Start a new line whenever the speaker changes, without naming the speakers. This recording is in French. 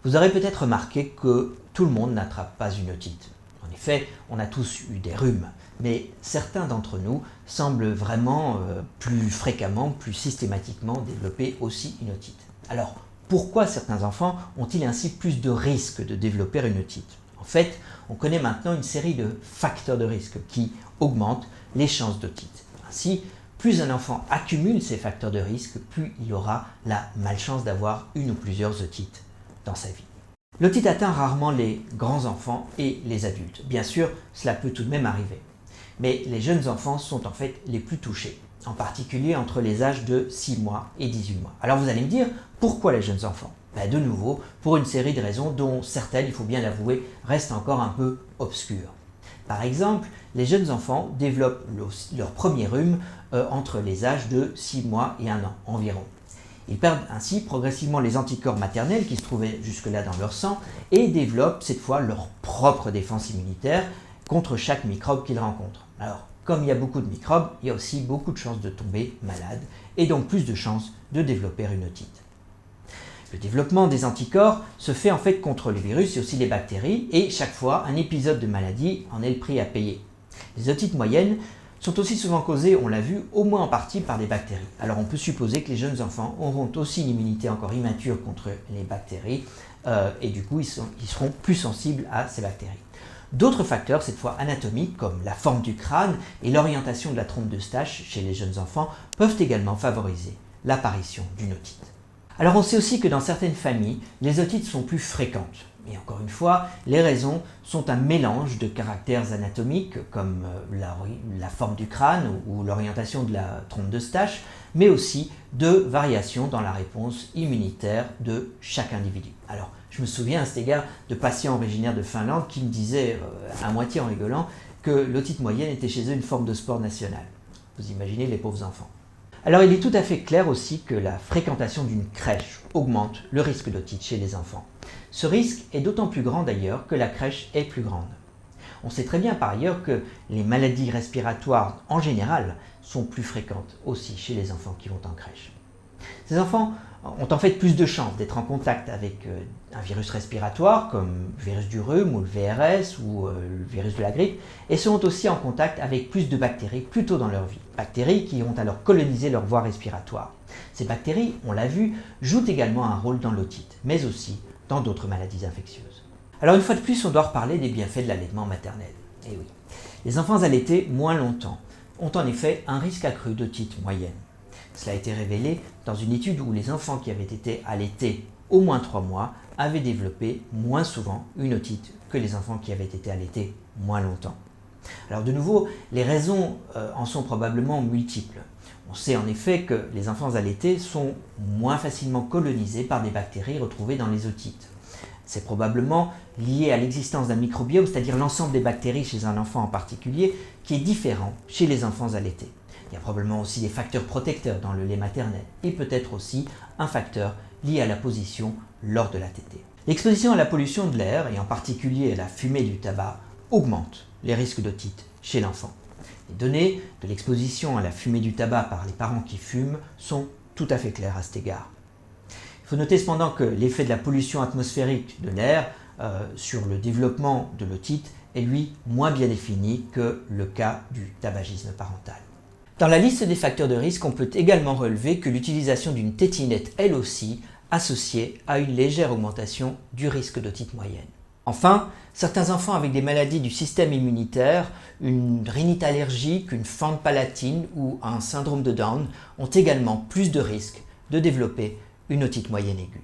Vous aurez peut-être remarqué que tout le monde n'attrape pas une otite. En effet, on a tous eu des rhumes, mais certains d'entre nous semblent vraiment plus fréquemment, plus systématiquement développer aussi une otite. Alors, pourquoi certains enfants ont-ils ainsi plus de risques de développer une otite? En fait, on connaît maintenant une série de facteurs de risque qui augmentent les chances d'otite. Ainsi, plus un enfant accumule ces facteurs de risque, plus il aura la malchance d'avoir une ou plusieurs otites dans sa vie. L'otite atteint rarement les grands enfants et les adultes. Bien sûr, cela peut tout de même arriver. Mais les jeunes enfants sont en fait les plus touchés, en particulier entre les âges de 6 mois et 18 mois. Alors vous allez me dire, pourquoi les jeunes enfants? De nouveau, pour une série de raisons dont certaines, il faut bien l'avouer, restent encore un peu obscures. Par exemple, les jeunes enfants développent leur premier rhume entre les âges de 6 mois et 1 an environ. Ils perdent ainsi progressivement les anticorps maternels qui se trouvaient jusque-là dans leur sang et développent cette fois leur propre défense immunitaire contre chaque microbe qu'ils rencontrent. Alors, comme il y a beaucoup de microbes, il y a aussi beaucoup de chances de tomber malade et donc plus de chances de développer une otite. Le développement des anticorps se fait en fait contre les virus et aussi les bactéries et chaque fois un épisode de maladie en est le prix à payer. Les otites moyennes sont aussi souvent causées, on l'a vu, au moins en partie par des bactéries. Alors on peut supposer que les jeunes enfants auront aussi une immunité encore immature contre les bactéries et du coup ils seront plus sensibles à ces bactéries. D'autres facteurs, cette fois anatomiques, comme la forme du crâne et l'orientation de la trompe d'Eustache chez les jeunes enfants, peuvent également favoriser l'apparition d'une otite. Alors on sait aussi que dans certaines familles, les otites sont plus fréquentes. Et encore une fois, les raisons sont un mélange de caractères anatomiques comme la forme du crâne ou l'orientation de la trompe d'Eustache, mais aussi de variations dans la réponse immunitaire de chaque individu. Alors, je me souviens à cet égard de patients originaires de Finlande qui me disaient, à moitié en rigolant, que l'otite moyenne était chez eux une forme de sport national. Vous imaginez les pauvres enfants. Alors il est tout à fait clair aussi que la fréquentation d'une crèche augmente le risque d'otite chez les enfants. Ce risque est d'autant plus grand d'ailleurs que la crèche est plus grande. On sait très bien par ailleurs que les maladies respiratoires en général sont plus fréquentes aussi chez les enfants qui vont en crèche. Ces enfants ont en fait plus de chances d'être en contact avec un virus respiratoire comme le virus du rhume ou le VRS ou le virus de la grippe et seront aussi en contact avec plus de bactéries plus tôt dans leur vie. Bactéries qui vont alors coloniser leur voie respiratoire. Ces bactéries, on l'a vu, jouent également un rôle dans l'otite, mais aussi dans d'autres maladies infectieuses. Alors une fois de plus, on doit reparler des bienfaits de l'allaitement maternel. Et oui, les enfants allaités moins longtemps ont en effet un risque accru d'otite moyenne. Cela a été révélé dans une étude où les enfants qui avaient été allaités au moins 3 mois avaient développé moins souvent une otite que les enfants qui avaient été allaités moins longtemps. Alors de nouveau, les raisons en sont probablement multiples. On sait en effet que les enfants allaités sont moins facilement colonisés par des bactéries retrouvées dans les otites. C'est probablement lié à l'existence d'un microbiome, c'est-à-dire l'ensemble des bactéries chez un enfant en particulier, qui est différent chez les enfants allaités. Il y a probablement aussi des facteurs protecteurs dans le lait maternel et peut-être aussi un facteur lié à la position lors de la tétée. L'exposition à la pollution de l'air et en particulier à la fumée du tabac augmente les risques d'otite chez l'enfant. Les données de l'exposition à la fumée du tabac par les parents qui fument sont tout à fait claires à cet égard. Il faut noter cependant que l'effet de la pollution atmosphérique de l'air sur le développement de l'otite est lui moins bien défini que le cas du tabagisme parental. Dans la liste des facteurs de risque, on peut également relever que l'utilisation d'une tétinette, elle aussi, associée à une légère augmentation du risque d'otite moyenne. Enfin, certains enfants avec des maladies du système immunitaire, une rhinite allergique, une fente palatine ou un syndrome de Down ont également plus de risques de développer une otite moyenne aiguë.